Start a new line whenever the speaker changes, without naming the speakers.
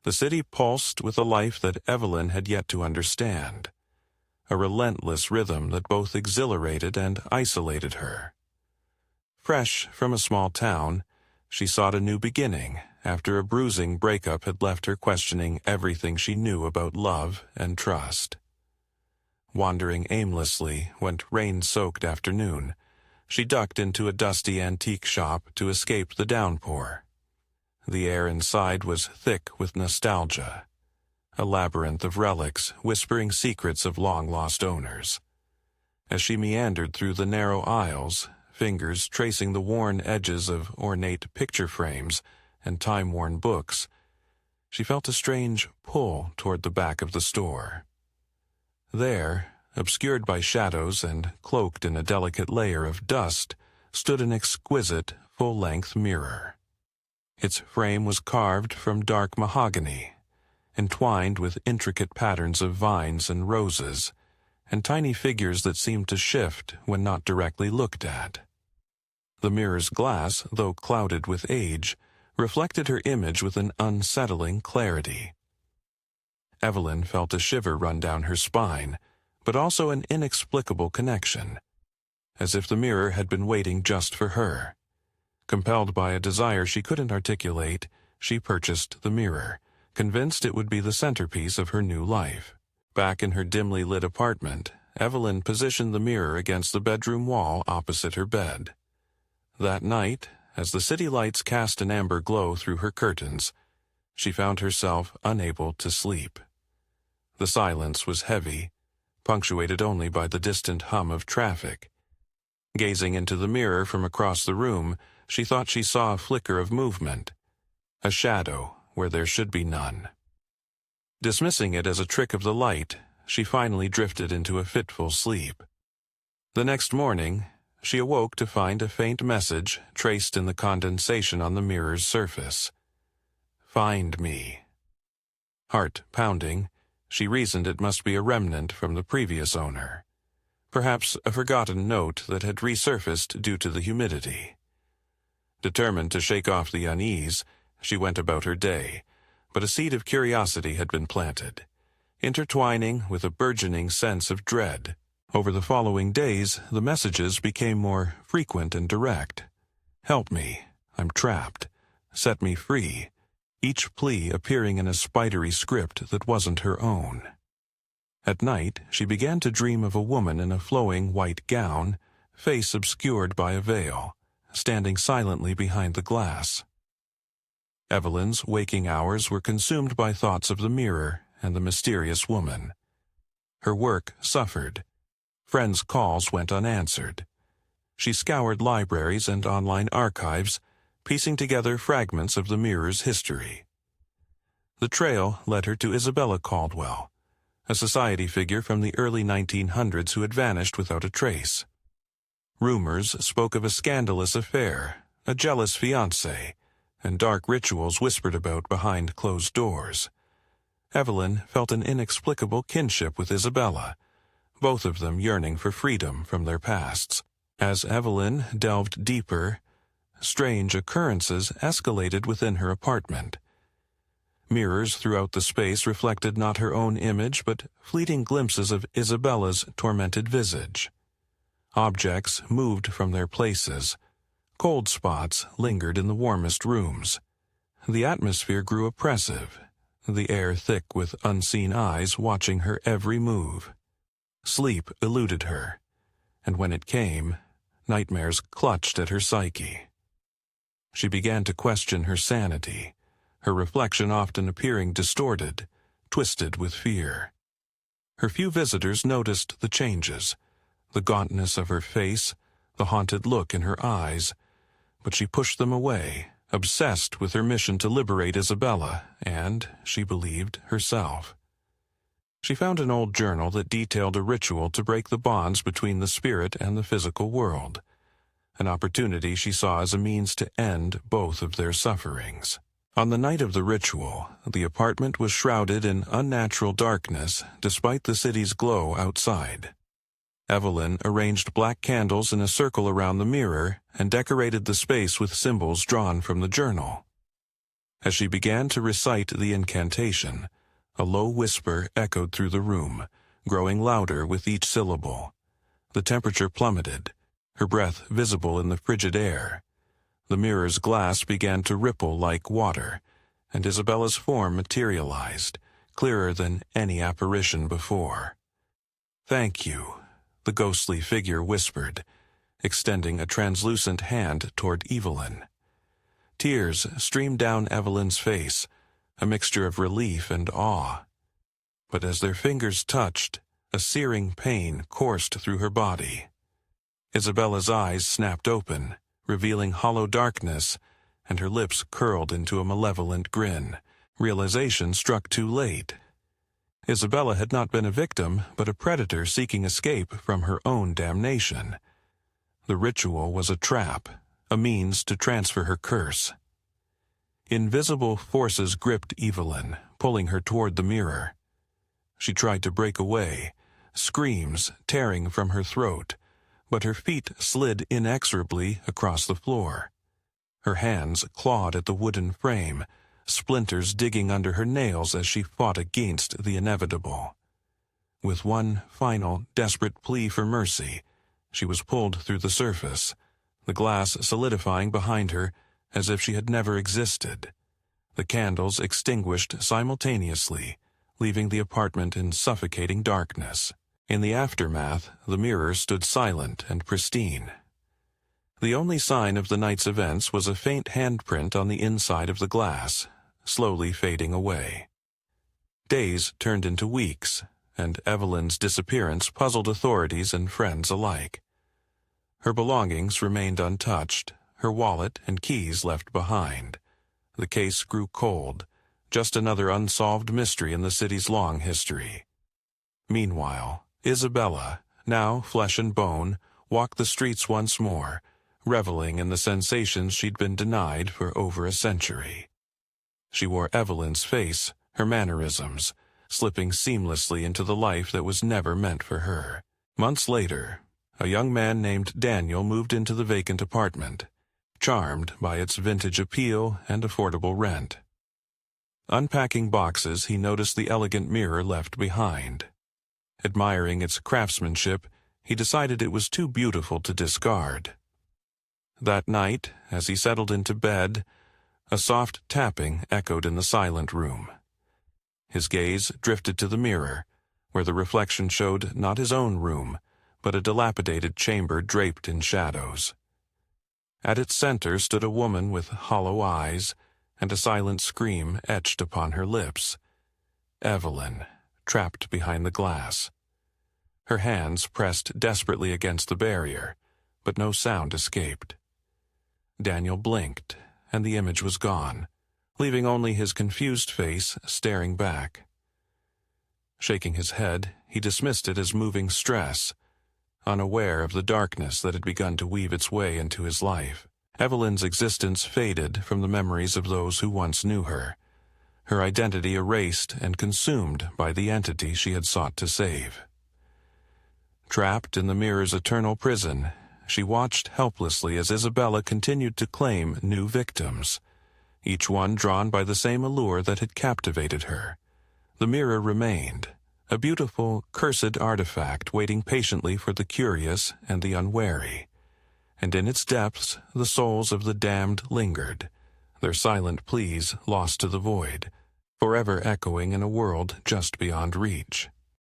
The city pulsed with a life that Evelyn had yet to understand, a relentless rhythm that both exhilarated and isolated her. Fresh from a small town, she sought a new beginning after a bruising breakup had left her questioning everything she knew about love and trust. Wandering aimlessly one rain-soaked afternoon, she ducked into a dusty antique shop to escape the downpour. The air inside was thick with nostalgia, a labyrinth of relics whispering secrets of long-lost owners. As she meandered through the narrow aisles, fingers tracing the worn edges of ornate picture frames and time-worn books, she felt a strange pull toward the back of the store. There, obscured by shadows and cloaked in a delicate layer of dust, stood an exquisite, full-length mirror. Its frame was carved from dark mahogany, entwined with intricate patterns of vines and roses, and tiny figures that seemed to shift when not directly looked at. The mirror's glass, though clouded with age, reflected her image with an unsettling clarity. Evelyn felt a shiver run down her spine, but also an inexplicable connection, as if the mirror had been waiting just for her. Compelled by a desire she couldn't articulate, she purchased the mirror, convinced it would be the centerpiece of her new life. Back in her dimly lit apartment, Evelyn positioned the mirror against the bedroom wall opposite her bed. That night, as the city lights cast an amber glow through her curtains, she found herself unable to sleep. The silence was heavy, punctuated only by the distant hum of traffic. Gazing into the mirror from across the room, she thought she saw a flicker of movement, a shadow where there should be none. Dismissing it as a trick of the light, she finally drifted into a fitful sleep. The next morning, she awoke to find a faint message traced in the condensation on the mirror's surface. "Find me." Heart pounding, she reasoned it must be a remnant from the previous owner. Perhaps a forgotten note that had resurfaced due to the humidity. Determined to shake off the unease, she went about her day, but a seed of curiosity had been planted, intertwining with a burgeoning sense of dread. Over the following days, the messages became more frequent and direct. "Help me, I'm trapped. Set me free," each plea appearing in a spidery script that wasn't her own. At night, she began to dream of a woman in a flowing white gown, face obscured by a veil, standing silently behind the glass. Evelyn's waking hours were consumed by thoughts of the mirror and the mysterious woman. Her work suffered. Friends' calls went unanswered. She scoured libraries and online archives, piecing together fragments of the mirror's history. The trail led her to Isabella Caldwell, a society figure from the early 1900s who had vanished without a trace. Rumors spoke of a scandalous affair, a jealous fiancé, and dark rituals whispered about behind closed doors. Evelyn felt an inexplicable kinship with Isabella, both of them yearning for freedom from their pasts. As Evelyn delved deeper, strange occurrences escalated within her apartment. Mirrors throughout the space reflected not her own image but fleeting glimpses of Isabella's tormented visage. Objects moved from their places. Cold spots lingered in the warmest rooms. The atmosphere grew oppressive, the air thick with unseen eyes watching her every move. Sleep eluded her, and when it came, nightmares clutched at her psyche. She began to question her sanity, her reflection often appearing distorted, twisted with fear. Her few visitors noticed the changes, the gauntness of her face, the haunted look in her eyes, but she pushed them away, obsessed with her mission to liberate Isabella and, she believed, herself. She found an old journal that detailed a ritual to break the bonds between the spirit and the physical world, an opportunity she saw as a means to end both of their sufferings. On the night of the ritual, the apartment was shrouded in unnatural darkness despite the city's glow outside. Evelyn arranged black candles in a circle around the mirror and decorated the space with symbols drawn from the journal. As she began to recite the incantation, a low whisper echoed through the room, growing louder with each syllable. The temperature plummeted, her breath visible in the frigid air. The mirror's glass began to ripple like water, and Isabella's form materialized, clearer than any apparition before. "Thank you," the ghostly figure whispered, extending a translucent hand toward Evelyn. Tears streamed down Evelyn's face, a mixture of relief and awe. But as their fingers touched, a searing pain coursed through her body. Isabella's eyes snapped open, revealing hollow darkness, and her lips curled into a malevolent grin. Realization struck too late. Isabella had not been a victim, but a predator seeking escape from her own damnation. The ritual was a trap, a means to transfer her curse. Invisible forces gripped Evelyn, pulling her toward the mirror. She tried to break away, screams tearing from her throat, but her feet slid inexorably across the floor. Her hands clawed at the wooden frame, splinters digging under her nails as she fought against the inevitable. With one final, desperate plea for mercy, she was pulled through the surface, the glass solidifying behind her as if she had never existed. The candles extinguished simultaneously, leaving the apartment in suffocating darkness. In the aftermath, the mirror stood silent and pristine. The only sign of the night's events was a faint handprint on the inside of the glass, slowly fading away. Days turned into weeks, and Evelyn's disappearance puzzled authorities and friends alike. Her belongings remained untouched, her wallet and keys left behind. The case grew cold, just another unsolved mystery in the city's long history. Meanwhile, Isabella, now flesh and bone, walked the streets once more, reveling in the sensations she'd been denied for over a century. She wore Evelyn's face, her mannerisms, slipping seamlessly into the life that was never meant for her. Months later, a young man named Daniel moved into the vacant apartment, charmed by its vintage appeal and affordable rent. Unpacking boxes, he noticed the elegant mirror left behind. Admiring its craftsmanship, he decided it was too beautiful to discard. That night, as he settled into bed, a soft tapping echoed in the silent room. His gaze drifted to the mirror, where the reflection showed not his own room, but a dilapidated chamber draped in shadows. At its center stood a woman with hollow eyes, and a silent scream etched upon her lips. Evelyn, trapped behind the glass. Her hands pressed desperately against the barrier, but no sound escaped. Daniel blinked, and the image was gone, leaving only his confused face staring back. Shaking his head, he dismissed it as moving stress, unaware of the darkness that had begun to weave its way into his life. Evelyn's existence faded from the memories of those who once knew her, her identity erased and consumed by the entity she had sought to save. Trapped in the mirror's eternal prison, she watched helplessly as Isabella continued to claim new victims, each one drawn by the same allure that had captivated her. The mirror remained, a beautiful, cursed artifact waiting patiently for the curious and the unwary. And in its depths the souls of the damned lingered, their silent pleas lost to the void, forever echoing in a world just beyond reach.